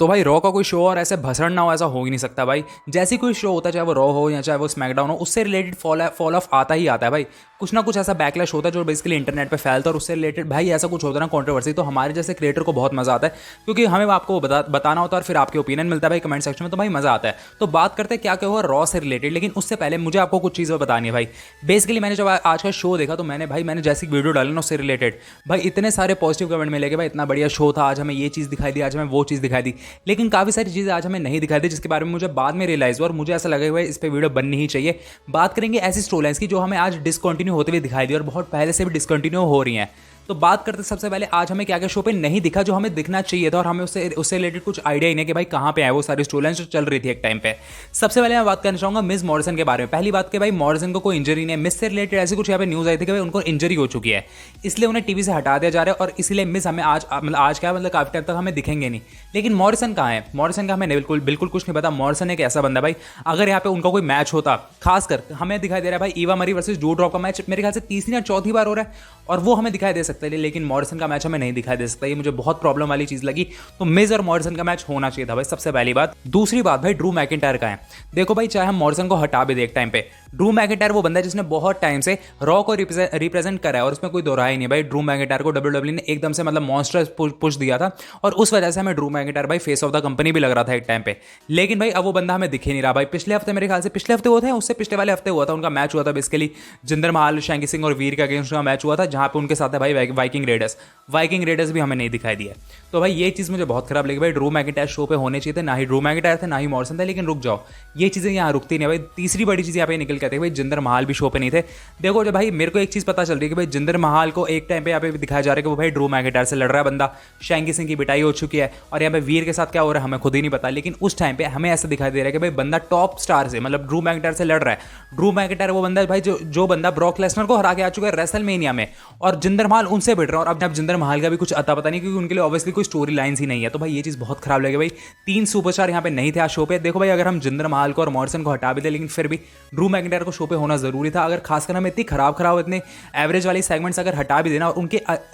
तो भाई रॉ का कोई शो और ऐसे भसड़ ना हो, ऐसा हो ही नहीं सकता भाई। जैसे कोई शो होता है, चाहे वो रॉ हो या चाहे वो स्मैकडाउन हो, उससे रिलेटेड फॉल ऑफ आता ही आता है भाई। कुछ ना कुछ ऐसा बैकलैश होता है जो बेसिकली इंटरनेट पे फैलता है, और उससे रिलेटेड भाई ऐसा कुछ होता है ना कंट्रोवर्सी, तो हमारे जैसे क्रिएटर को बहुत मजा आता है, क्योंकि हमें आपको बताना होता है और फिर आपके ओपिनियन मिलता है भाई कमेंट सेक्शन में, तो भाई मजा आता है। तो बात करते हैं क्या क्या हुआ रॉ से रिलेटेड, लेकिन उससे पहले मुझे आपको कुछ चीज़ें बतानी है भाई। बेसिकली मैंने जब आज का शो देखा तो मैंने जैसी वीडियो डाली ना उससे रिलेटेड भाई इतने सारे पॉजिटिव कमेंट मिले कि भाई इतना बढ़िया शो था, आज हमें ये चीज़ दिखाई दी, आज हमें वो चीज़ दिखाई दी, लेकिन काफ़ी सारी चीज़ें आज हमें नहीं दिखाई दी, जिसके बारे में मुझे बाद में रियलाइज हुआ और मुझे ऐसा लगा कि भाई इस पर वीडियो बननी ही चाहिए। बात करेंगे ऐसी स्टोरी लाइन्स की जो हमें आज डिसकंटिन्यू होते हुए दिखाई दी और बहुत पहले से भी डिसकंटिन्यू हो रही हैं। तो बात करते सबसे पहले आज हमें क्या क्या शो पे नहीं दिखा जो हमें दिखना चाहिए था, और हमें उससे रिलेटेड कुछ आइडिया ही नहीं कि भाई कहाँ पे आए वो सारी स्टोरी लाइन जो चल रही थी एक टाइम पे। सबसे पहले मैं बात करना चाहूंगा मिस मॉरिसन के बारे में। पहली बात कि भाई मॉरिसन को कोई इंजरी नहीं है, मिस से रिलेटेड ऐसी कुछ यहाँ पे न्यूज आई थी कि भाई उनको इंजरी हो चुकी है, इसलिए उन्हें टीवी से हटा दिया जा रहा है, और इसलिए मिस हमें आज क्या मतलब काफी टाइम तक हमें दिखेंगे नहीं। लेकिन मॉरिसन कहाँ है, मॉरिसन का हमें बिल्कुल कुछ नहीं पता। मॉरिसन एक ऐसा बंदा भाई, अगर यहाँ पे उनका कोई मैच होता, खासकर हमें दिखाई दे रहा है भाई ईवा मरी वर्सेस ड्रू ड्रॉप का मैच मेरे ख्याल से तीसरी या चौथी बार हो रहा है, और वो हमें दिखाई दे सकता है, लेकिन मॉरिसन का मैच हमें नहीं दिखाई दे सकता। ये मुझे बहुत प्रॉब्लम वाली चीज लगी। तो मिज और मॉरिसन का मैच होना चाहिए था भाई, सबसे पहली बात। दूसरी बात भाई ड्रू मैकिंटायर का है। देखो भाई चाहे हम मॉरिसन को हटा भी दे एक टाइम पे, ड्रू मैकिंटायर वो बंदा है जिसने बहुत टाइम से रॉ को रिप्रेजेंट करा है, और उसमें कोई दोहराया ही नहीं भाई। ड्रू मैकिंटायर को डब्ल्यूडब्ल्यू ने एकदम से मतलब मॉन्स्टर पुश दिया था, और उस वजह से हमें ड्रू मैकिंटायर भाई फेस ऑफ द कंपनी भी लग रहा था एक टाइम पे। लेकिन भाई अब वो बंदा हमें दिखे नहीं रहा भाई। पिछले हफ्ते मेरे ख्याल से पिछले हफ्ते हुआ था, उससे पिछले वाले हफ्ते हुआ था, उनका मैच हुआ था बेसिकली जिंदर महल, शैंकी सिंह और वीर के अगेंस्ट का मैच हुआ था, जहां पे उनके साथ है भाई वाइकिंग रेडर्स भी हमें नहीं दिखाई दिया। तो भाई ये चीज़ मुझे बहुत खराब लगी भाई। ड्रू मैकिंटायर शो पे होने चाहिए थे, ना ही ड्रू मैकिंटायर थे ना ही मॉरिसन थे, लेकिन रुक जाओ, ये चीज़ें यहाँ रुकती नहीं भाई। तीसरी बड़ी चीज़ यहाँ पे निकल के आती है भाई, जिंदर महल भी शो पे नहीं थे। देखो जब भाई मेरे को एक चीज़ पता चल रही है कि भाई जिंदर महल को एक टाइम पे यहाँ पे दिखाया जा रहा है कि वो भाई ड्रू मैकिंटायर से लड़ रहा है बंदा, शैंकी सिंह की पिटाई हो चुकी है, और यहाँ पे वीर के साथ क्या हो रहा है हमें खुद ही नहीं पता। लेकिन उस टाइम पे हमें ऐसा दिखाई दे रहा है कि भाई बंदा टॉप स्टार से मतलब ड्रू मैकिंटायर से लड़ रहा है। ड्रू मैकिंटायर वो बंदा है भाई जो बंदा ब्रॉक लेसनर को हरा के आ चुका है रेसलमेनिया में, और जिंदर महल उनसे भिड़ रहा है, और अब जिंदर महल का भी कुछ अता पता नहीं, क्योंकि उनके लिए ऑब्वियसली कोई स्टोरी लाइंस ही नहीं है। तो भाई ये चीज़ बहुत खराब लगे भाई। तीन सुपरस्टार यहाँ पे नहीं थे आज शो पे। देखो भाई अगर हम जिंदर महल को और मॉरिसन को हटा भी दे, लेकिन फिर भी ड्रू मैकिंटायर को शो पे होना जरूरी था। अगर खासकर हम इतनी खराब इतने एवरेज वाली सेगमेंट्स अगर हटा भी देना और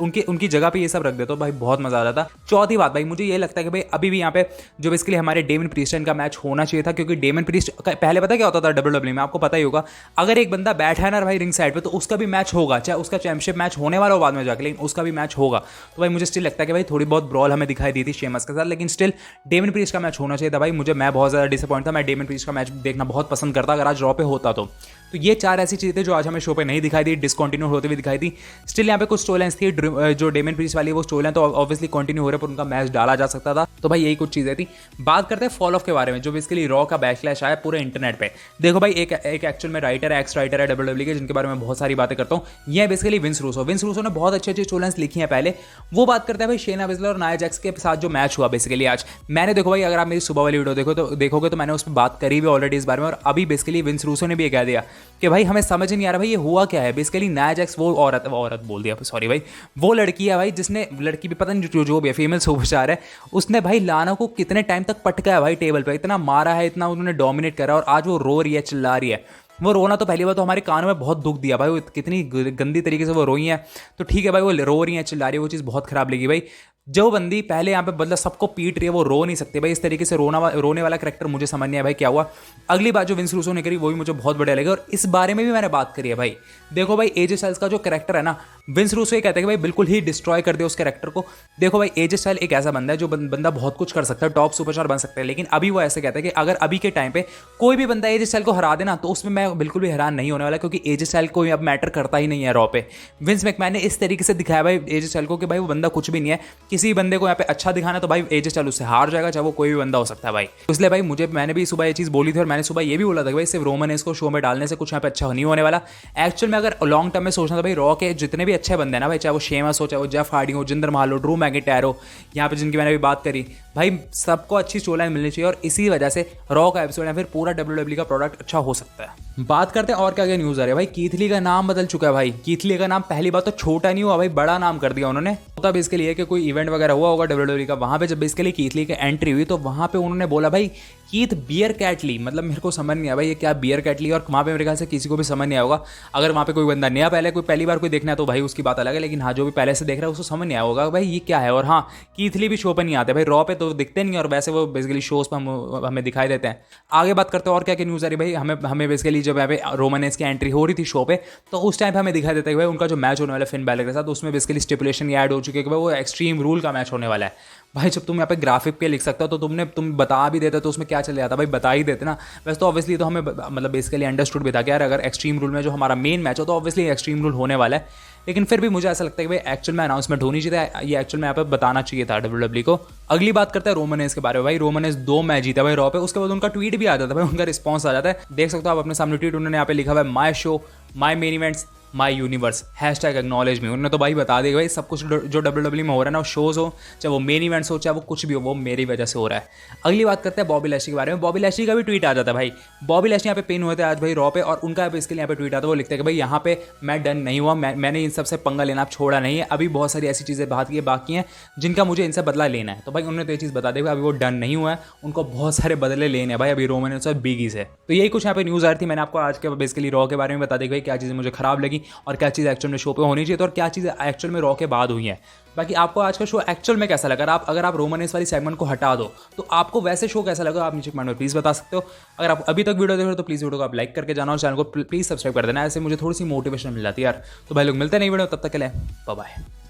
उनकी जगह पे ये सब रख दे तो भाई बहुत मजा आ जाता। चौथी बात भाई मुझे ये लगता है कि भाई अभी भी यहाँ पे जो बेसिकली हमारे डेमन प्रीस्ट का मैच होना चाहिए था, क्योंकि डेमन प्रीस्ट पहले पता क्या होता था डब्ल्यूडब्ल्यू में, आपको पता ही होगा, अगर एक बंदा बैठा है ना भाई रिंग साइड पे तो उसका भी मैच होगा, चाहे उसका चैंपियनशिप मैच होने वाला हो बाद में जाके, लेकिन उसका भी मैच होगा। तो भाई मुझे स्टिल लगता है कि भाई थोड़ी बहुत ब्रॉल हमें दिखाई दी थी शेमस के साथ, लेकिन स्टिल डेमन प्रीस्ट का मैच होना चाहिए था भाई। मैं बहुत ज़्यादा डिसअपॉइंट था। मैं डेमन प्रीस्ट का मैच देखना बहुत पसंद करता अगर आज रॉ पे होता तो ये चार ऐसी चीज़ें जो आज हमें शो पे नहीं दिखाई दी, डिसकंटिन्यू होते हुए दिखाई दी। स्टिल यहाँ पे कुछ स्टोरी लाइन्स थी जो डेमन प्रीस्ट वाली, वो स्टोरी लाइन तो ऑब्वियसली कंटिन्यू हो रहे, पर उनका मैच डाला जा सकता था। तो भाई यही कुछ चीज़ें थी। बात करते हैं फॉल ऑफ के बारे में, जो बेसिकली रॉ का बैकलैश आया पूरे इंटरनेट पे। देखो भाई एक एक्चुअल में राइटर है, एक्स राइटर है डब्ल्यूडब्ल्यू के, जिनके बारे में बहुत सारी बातें करता हूँ। ये बेसिकली विंस रूसो ने बहुत अच्छी स्टोरी लाइन्स लिखी हैं पहले। वो बात करते हैं भाई शेना बेज़लर और नाया जैक्स के साथ जो मैच हुआ बेसिकली आज। मैंने देखो भाई अगर आप मेरी सुबह वाली वीडियो देखोगे तो मैंने उस पर बात करी भी ऑलरेडी इस बारे में, और अभी बेसिकली विंस रूसो ने भी ये कह दिया कि भाई हमें समझ नहीं आ रहा भाई ये हुआ क्या है। बेसिकली नाया जैक्स वो औरत बोल दिया, सॉरी भाई, वो लड़की है भाई जिसने, लड़की भी पता नहीं जो भी है, फीमेल सुपरस्टार है, उसने भाई लाना को कितने टाइम तक पटका है भाई टेबल पे, इतना मारा है, इतना उन्होंने डोमिनेट करा, और आज वो रो रही है, चिल्ला रही है। वो रोना तो पहली बार तो हमारे कानों में बहुत दुख दिया भाई, वो कितनी गंदी तरीके से वो रोई है। तो ठीक है भाई वो रो रही है, चिल्ला रही है, वो चीज़ बहुत खराब लगी भाई। जो बंदी पहले यहाँ पे मतलब सबको पीट रही है वो रो नहीं सकती भाई, इस तरीके से रोने वाला करैक्टर मुझे समझ नहीं आया भाई क्या हुआ। अगली बात जो विंस रूसो ने करी वो भी मुझे बहुत बढ़िया लगी, और इस बारे में भी मैंने बात करी है भाई। देखो भाई एजे स्टाइल्स का जो करैक्टर है ना, विंस रूसो ये कहते हैं कि भाई बिल्कुल ही डिस्ट्रॉय कर दे उस कैरेक्टर को। देखो भाई एजे स्टाइल एक ऐसा बंदा है जो बंदा बहुत कुछ कर सकता है, टॉप सुपरस्टार बन सकता है, लेकिन अभी वो ऐसे कहता है कि अगर अभी के टाइम पे कोई भी बंदा एजे स्टाइल को हरा देना तो उसमें मैं बिल्कुल भी हैरान नहीं होने वाला, क्योंकि एजे स्टाइल कोई अब मैटर करता ही नहीं है रॉ पे। विंस मैकमैन ने इस तरीके से दिखाया भाई एजे स्टाइल को कि भाई वो बंदा कुछ भी नहीं है। किसी बंदे को यहाँ पे अच्छा दिखाना तो भाई एजे स्टाइल उससे हार जाएगा, चाहे वो कोई भी बंदा हो सकता है भाई। इसलिए भाई मैंने भी सुबह ये चीज़ बोली थी, और मैंने सुबह ये भी बोला था कि भाई सिर्फ रोमन इसको शो में डालने से कुछ यहाँ पे अच्छा नहीं होने वाला। एक्चुअल में अगर लॉन्ग टर्म में सोचना था भाई, रॉ के जितने भी अच्छे बंदे हैं ना भाई, चाहे वो शेमस हो, चाहे वो जेफ हार्डी हो, जिंदर महल हो, ड्रू मैकिंटायर हो, यहाँ पे जिनकी मैंने भी बात करी, भाई सबको अच्छी स्टोरी लाइन मिलनी चाहिए, और इसी वजह से रॉ का एपिसोड या फिर पूरा डब्ल्यूडब्ल्यू का प्रोडक्ट अच्छा हो सकता है। बात करते हैं और क्या क्या न्यूज़ आ रही है भाई। कीथ ली का नाम बदल चुका है भाई। कीथ ली का नाम पहली बात तो छोटा नहीं हुआ भाई, बड़ा नाम कर दिया उन्होंने। तब इसके लिए कि कोई इवेंट वगैरह हुआ होगा डब्ल्यूडब्ल्यू का, वहाँ पे जब इसके लिए कीथ ली की एंट्री हुई तो वहाँ पे उन्होंने बोला भाई कीथ बियर कैटली, मतलब मेरे को समझ नहीं आया भाई ये क्या बियर कैटली, और वहाँ पे मेरे ख्याल से किसी को भी समझ नहीं आया होगा। अगर वहाँ पे कोई बंदा नया पहली बार कोई देखना है तो भाई उसकी बात अलग है, लेकिन हाँ जो भी पहले से देख रहा है उसको समझ नहीं आया होगा भाई ये क्या है। और हाँ, कीथ ली भी शो पे नहीं आते भाई, रॉ पे तो दिखते नहीं, और वैसे वो बेसिकली शोज पर हमें दिखाई देते हैं। आगे बात करते हैं और क्या क्या न्यूज़ आ रही भाई। हमें बेसिकली जब यहाँ पे रोमन रेंस की एंट्री हो रही थी शो पे, तो उस टाइम पे हमें दिखाई देता है कि भाई उनका जो मैच होने वाला है फिन बैलर के साथ, उसमें बेसिकली स्टिपुलेशन ये ऐड हो चुकी है कि भाई वो एक्सट्रीम रूल का मैच होने वाला है। भाई जब तुम यहाँ पे ग्राफिक पे लिख सकते हो तो तुम बता भी देते तो उसमें क्या चले जाता भाई, बता ही देते ना। वैसे तो ऑब्वियसली तो हमें मतलब बेसिकली अंडरस्टूड भी था कि यार अगर एक्सट्रीम रूल में जो हमारा मेन मैच हो तो ऑब्वियसली एक्सट्रीम रूल होने वाला है, लेकिन फिर भी मुझे ऐसा लगता है कि भाई एक्चुअल में अनाउंसमेंट होनी चाहिए, ये एक्चुअल में यहाँ पे बताना चाहिए था WWE को। अगली बात करते हैं रोमन रेंस के बारे में। भाई रोमन रेंस 2 मैच जीता भाई रॉ पे, उसके बाद उनका ट्वीट भी आ जाता है भाई, उनका रिस्पॉन्स आ जाता है, देख सकते हो आप अपने सामने ट्वीट, उन्होंने यहाँ पे लिखा हुआ है my show my main events my universe #acknowledge me. उन्होंने तो भाई बता दिया भाई सब कुछ जो WWE में हो रहा है ना, वो शोज हो चाहे वो मेन इवेंट्स हो चाहे वो कुछ भी हो, वो मेरी वजह से हो रहा है। अगली बात करते हैं बॉबी लैशली के बारे में। बॉबी लैशली का भी ट्वीट आ जाता है भाई। बॉबी लैशली यहाँ पे पिन हुए थे आज भाई रॉ पे, और उनका इसके लिए यहाँ पे ट्वीट आता है, वो लिखते हैं कि भाई यहाँ पे मैं डन नहीं हुआ, मैंने इन सबसे पंगा लेना छोड़ा नहीं है, अभी बहुत सारी ऐसी चीज़ें बाकी हैं जिनका मुझे इनसे बदला लेना है। तो भाई उन्होंने तो ये चीज़ बता दी भाई अभी वो डन नहीं हुआ है, उनको बहुत सारे बदले लेने हैं भाई अभी रोमन रेंस और बिगी से। तो यही कुछ यहाँ पे न्यूज़ आ रही थी, मैंने आपको आज के बेसिकली रॉ के बारे में बता दी भाई क्या चीज़ें मुझे खराब लगी और क्या चीज़ एक्चुअल में शो पे होनी चाहिए तो, और क्या चीज़ एक्चुअल में रॉ के बाद हुई है। बाकी आपको आज का शो एक्चुअल में कैसा लगा, अगर आप रोमन रेंस वाली सेगमेंट को हटा दो तो आपको वैसे शो कैसा लगा, आप नीचे कमेंट में प्लीज़ बता सकते हो। अगर आप अभी तक वीडियो देख रहे हो तो प्लीज़ वीडियो को आप लाइक करके जाना और चैनल को प्लीज़ सब्सक्राइब कर देना, ऐसे मुझे थोड़ी सी मोटिवेशन मिल जाती है यार। तो भाई लोग मिलते नहीं वीडियो, तब तक के लिए बाय बाय।